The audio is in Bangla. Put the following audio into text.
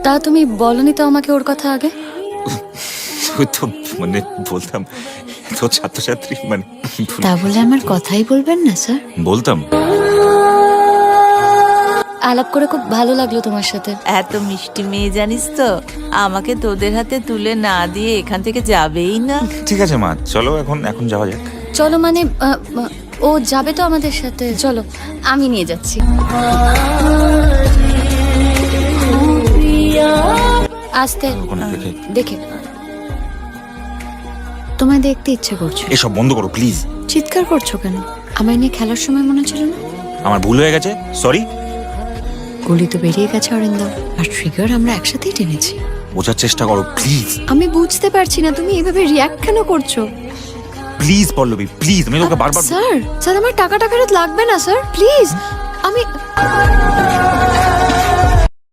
তা তুমি বলনি তো আমাকে ওর কথা আগে? ওই তো মানে বলতাম তো ছাত্রছাত্রী মানে তা বলে আমার কথাই বলবেন না স্যার? বলতাম। আলাপ করে খুব ভালো লাগলো তোমার সাথে। এত মিষ্টি মেয়ে জানিস তো, আমাকে তোদের হাতে তুলে না দিয়ে এখান থেকে যাবেই না। ঠিক আছে মা, চলো এখন যাওয়া যাক। চলো মানে ও যাবে তো আমাদের সাথে? চলো, আমি নিয়ে যাচ্ছি। আস্তে ওখানে দেখে দেখে। তোমায় দেখতে ইচ্ছে করছে। এসব বন্ধ করো প্লিজ। চিৎকার করছো কেন? আমায় নিয়ে খেলার সময় মনে ছিল না? আমার ভুল হয়ে গেছে, সরি। গুলি তো বেরিয়ে গেছে অরিন্দম, আর ট্রিগার আমরা একসাথেই টেনেছি। বোঝার চেষ্টা করো প্লিজ। আমি বুঝতে পারছি না তুমি এভাবে রিয়াক্ট কেন করছো। প্লিজ পল্লবী প্লিজ, আমি তোকে বারবার স্যার আমার টাকাটা ফেরত লাগবে না স্যার, প্লিজ। আমি